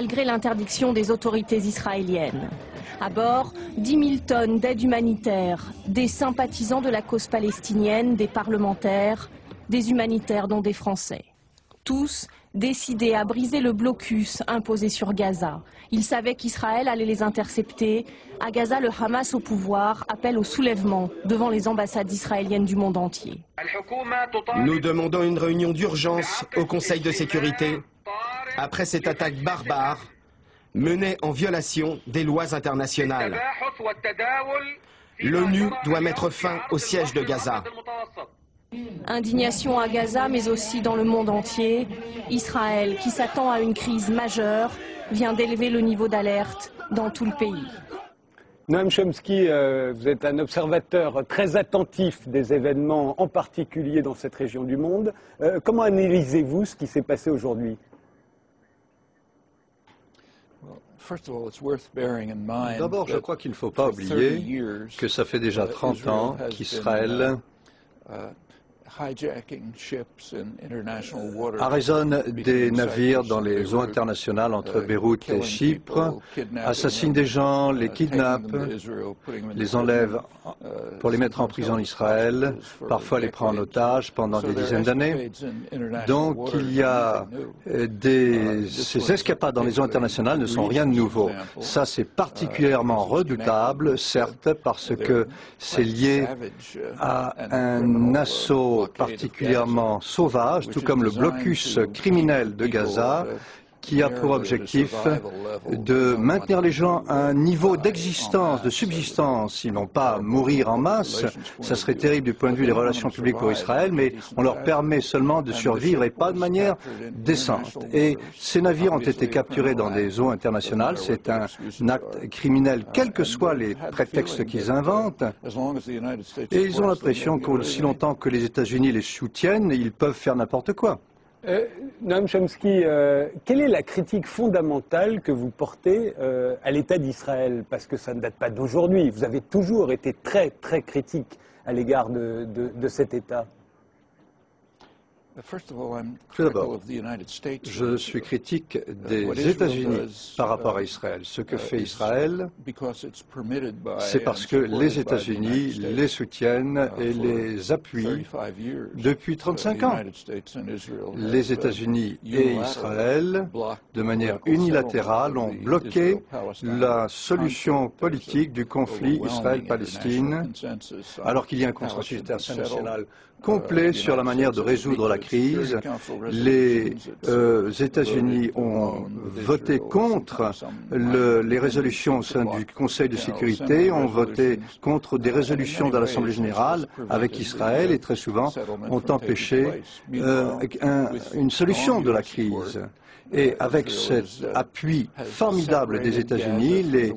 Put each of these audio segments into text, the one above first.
malgré l'interdiction des autorités israéliennes. À bord, 10 000 tonnes d'aide humanitaire, des sympathisants de la cause palestinienne, des parlementaires, des humanitaires dont des Français. Tous décidés à briser le blocus imposé sur Gaza. Ils savaient qu'Israël allait les intercepter. À Gaza, le Hamas au pouvoir appelle au soulèvement devant les ambassades israéliennes du monde entier. Nous demandons une réunion d'urgence au Conseil de sécurité après cette attaque barbare menée en violation des lois internationales. L'ONU doit mettre fin au siège de Gaza. Indignation à Gaza, mais aussi dans le monde entier. Israël, qui s'attend à une crise majeure, vient d'élever le niveau d'alerte dans tout le pays. Noam Chomsky, vous êtes un observateur très attentif des événements, en particulier dans cette région du monde. Comment analysez-vous ce qui s'est passé aujourd'hui ? D'abord, je crois qu'il ne faut pas oublier que ça fait déjà 30 ans qu'Israël arraisonne des navires dans les eaux internationales entre Beyrouth et Chypre, assassine des gens, les kidnappe, les enlève pour les mettre en prison en Israël, parfois les prend en otage pendant des dizaines d'années. Donc il y a ces escapades dans les eaux internationales ne sont rien de nouveau. Ça c'est particulièrement redoutable, certes, parce que c'est lié à un assaut particulièrement sauvage, tout comme le blocus criminel de Gaza, qui a pour objectif de maintenir les gens à un niveau d'existence, de subsistance. Ils n'ont pas à mourir en masse, ça serait terrible du point de vue des relations publiques pour Israël, mais on leur permet seulement de survivre et pas de manière décente. Et ces navires ont été capturés dans des eaux internationales, c'est un acte criminel, quels que soient les prétextes qu'ils inventent, et ils ont l'impression qu'aussi longtemps que les États-Unis les soutiennent, ils peuvent faire n'importe quoi. Noam Chomsky, quelle est la critique fondamentale que vous portez à l'État d'Israël? Parce que ça ne date pas d'aujourd'hui. Vous avez toujours été très, très critique à l'égard de cet État. Tout d'abord, je suis critique des États-Unis par rapport à Israël. Ce que fait Israël, c'est parce que les États-Unis les soutiennent et les appuient depuis 35 ans. Les États-Unis et Israël, de manière unilatérale, ont bloqué la solution politique du conflit Israël-Palestine, alors qu'il y a un consensus international complet sur la manière de résoudre la crise. Les États-Unis ont voté contre les résolutions au sein du Conseil de sécurité, ont voté contre des résolutions de l'Assemblée générale avec Israël et très souvent ont empêché une solution de la crise. Et avec cet appui formidable des États-Unis,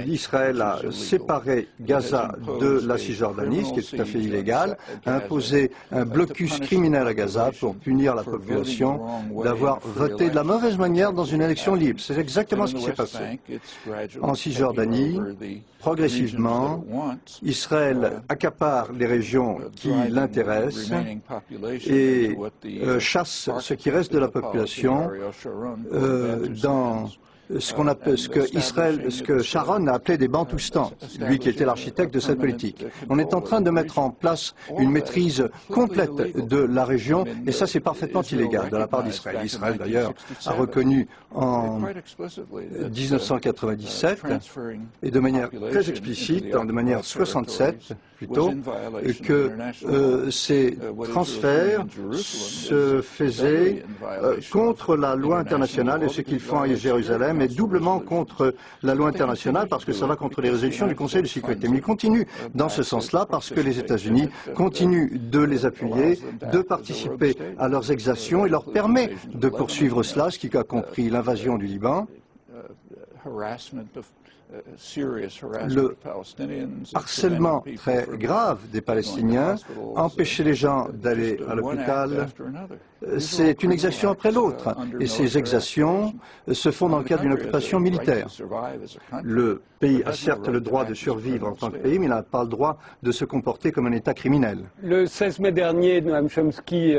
Israël a séparé Gaza de la Cisjordanie, ce qui est tout à fait illégal, a imposé un blocus criminel à Gaza pour punir la population d'avoir voté de la mauvaise manière dans une élection libre. C'est exactement ce qui s'est passé. En Cisjordanie, progressivement, Israël accapare les régions qui l'intéressent et chasse ce qui reste de la population dans ce que Sharon a appelé des bantoustans, lui qui était l'architecte de cette politique. On est en train de mettre en place une maîtrise complète de la région et ça c'est parfaitement illégal de la part d'Israël. Israël d'ailleurs a reconnu en 1997 et de manière très explicite, de manière 67 plutôt, que ces transferts se faisaient contre la loi internationale et ce qu'ils font à Jérusalem est doublement contre la loi internationale parce que ça va contre les résolutions du Conseil de sécurité. Mais ils continuent dans ce sens-là parce que les États-Unis continuent de les appuyer, de participer à leurs exactions et leur permet de poursuivre cela, ce qui a compris l'invasion du Liban. le harcèlement très grave des Palestiniens, empêcher les gens d'aller à l'hôpital, c'est une exaction après l'autre. Et ces exactions se font dans le cadre d'une occupation militaire. Le pays a certes le droit de survivre en tant que pays, mais il n'a pas le droit de se comporter comme un État criminel. Le 16 mai dernier, Noam Chomsky,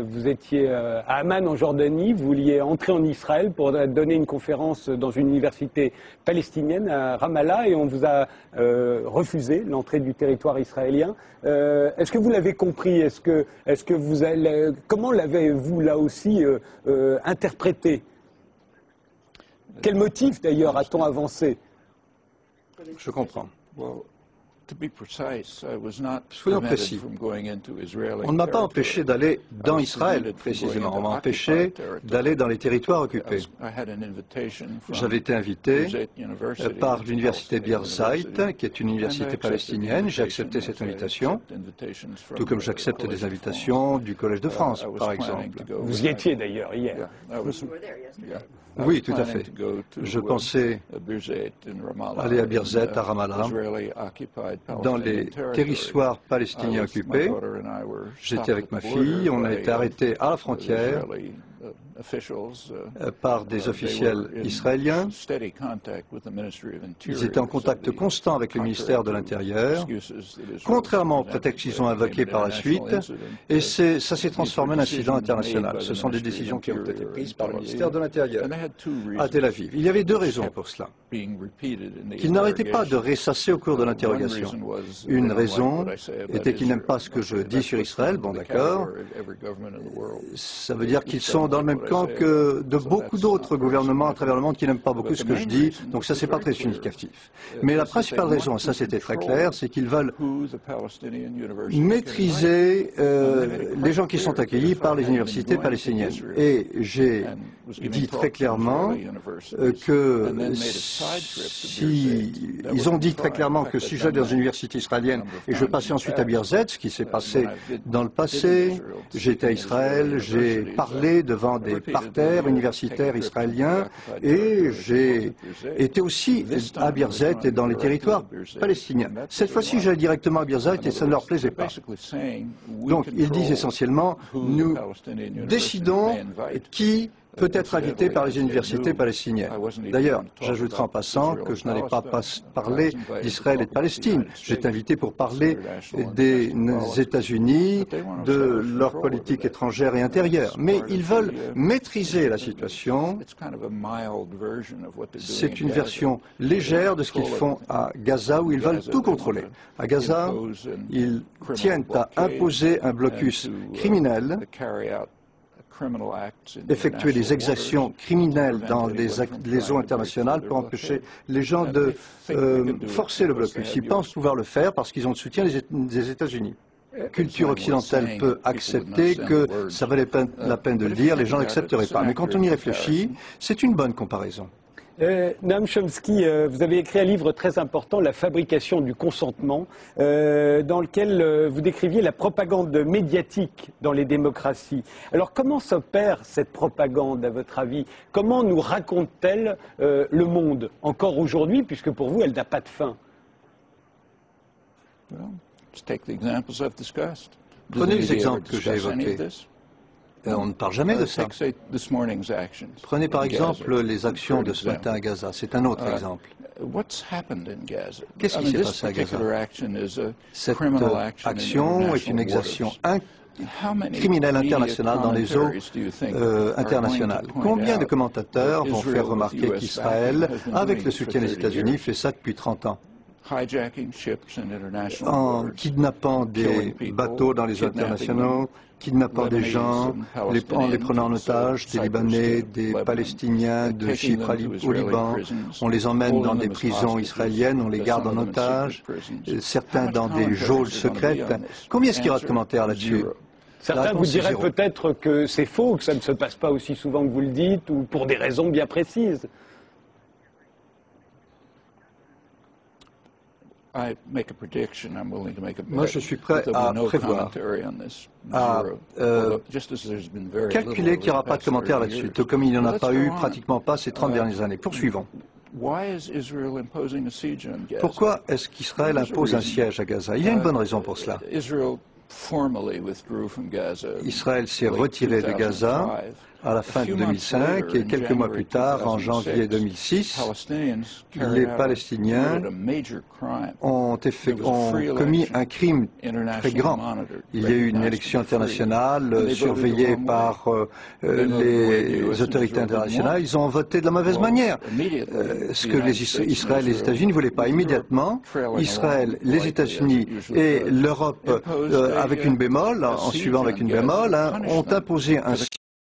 vous étiez à Amman en Jordanie, vous vouliez entrer en Israël pour donner une conférence dans une université palestinienne à Ramallah et on vous a refusé l'entrée du territoire israélien. Est-ce que vous l'avez compris? Comment l'avez-vous là aussi interprété? Quel motif d'ailleurs a-t-on avancé? Je comprends. Soyons précis. On ne m'a pas empêché d'aller dans Israël, précisément. On m'a empêché d'aller dans les territoires occupés. J'avais été invité par l'université Birzeit, qui est une université palestinienne. J'ai accepté cette invitation, tout comme j'accepte des invitations du Collège de France, par exemple. Vous y étiez d'ailleurs hier. Oui, tout à fait. Je pensais aller à Birzeit, à Ramallah, dans les territoires palestiniens occupés. J'étais avec ma fille, on a été arrêtés à la frontière par des officiels israéliens. Ils étaient en contact constant avec le ministère de l'Intérieur, contrairement aux prétextes qu'ils ont invoqués par la suite, et ça s'est transformé en incident international. Ce sont des décisions qui ont été prises par le ministère de l'Intérieur à Tel Aviv. Il y avait deux raisons pour cela, qu'ils n'arrêtaient pas de ressasser au cours de l'interrogation. Une raison était qu'ils n'aiment pas ce que je dis sur Israël, bon d'accord, ça veut dire qu'ils sont dans le même camp que de beaucoup d'autres gouvernements à travers le monde qui n'aiment pas beaucoup ce que je dis, donc ça c'est pas très significatif. Mais la principale raison, et ça c'était très clair, c'est qu'ils veulent maîtriser les gens qui sont accueillis par les universités palestiniennes. Et j'ai dit très clairement que ils ont dit très clairement que si j'allais dans une université israélienne et je passais ensuite à Birzeit, ce qui s'est passé dans le passé, j'étais à Israël, j'ai parlé devant des parterres universitaires israéliens et j'ai été aussi à Birzeit et dans les territoires palestiniens. Cette fois-ci, j'allais directement à Birzeit et ça ne leur plaisait pas. Donc, ils disent essentiellement, nous décidons qui peut être invité par les universités palestiniennes. D'ailleurs, j'ajouterai en passant que je n'allais pas parler d'Israël et de Palestine. J'étais invité pour parler des États-Unis, de leur politique étrangère et intérieure. Mais ils veulent maîtriser la situation. C'est une version légère de ce qu'ils font à Gaza, où ils veulent tout contrôler. À Gaza, ils tiennent à imposer un blocus criminel, effectuer des exactions criminelles dans les eaux internationales pour empêcher les gens de forcer le blocus. Ils pensent pouvoir le faire parce qu'ils ont le soutien des États-Unis. La culture occidentale peut accepter que ça valait la peine de le dire, les gens n'accepteraient pas. Mais quand on y réfléchit, c'est une bonne comparaison. Noam Chomsky, vous avez écrit un livre très important, La fabrication du consentement, dans lequel vous décriviez la propagande médiatique dans les démocraties. Alors comment s'opère cette propagande, à votre avis? Comment nous raconte-t-elle le monde, encore aujourd'hui, puisque pour vous, elle n'a pas de fin? Prenez les exemples que j'ai évoqués. On ne parle jamais de ça. Prenez par exemple les actions de ce matin à Gaza. C'est un autre exemple. Qu'est-ce qui s'est passé à Gaza? Cette action est une exaction criminelle internationale dans les eaux internationales. Combien de commentateurs vont faire remarquer qu'Israël, avec le soutien des États-Unis, fait ça depuis 30 ans? En kidnappant des bateaux dans les eaux internationaux, kidnappant des gens, en les prenant en otage, des Libanais, des Palestiniens, de Chypre au Liban. On les emmène dans des prisons israéliennes, on les garde en otage, certains dans des geôles secrètes. Combien est-ce qu'il y aura de commentaires là-dessus? Certains vous diraient peut-être que c'est faux, que ça ne se passe pas aussi souvent que vous le dites, ou pour des raisons bien précises. Moi, je suis prêt à prévoir, à calculer qu'il n'y aura pas de commentaires là-dessus, tout comme il n'y en a pas eu pratiquement pas ces 30 dernières années. Poursuivons. Pourquoi est-ce qu'Israël impose un siège à Gaza? Il y a une bonne raison pour cela. Israël s'est retiré de Gaza à la fin de 2005 et quelques mois plus tard, en janvier 2006, les Palestiniens ont commis un crime très grand. Il y a eu une élection internationale surveillée par les autorités internationales. Ils ont voté de la mauvaise manière. Ce que Israël et les États-Unis ne voulaient pas. Immédiatement, Israël, les États-Unis et l'Europe, avec une bémol, en suivant avec une bémol, ont imposé un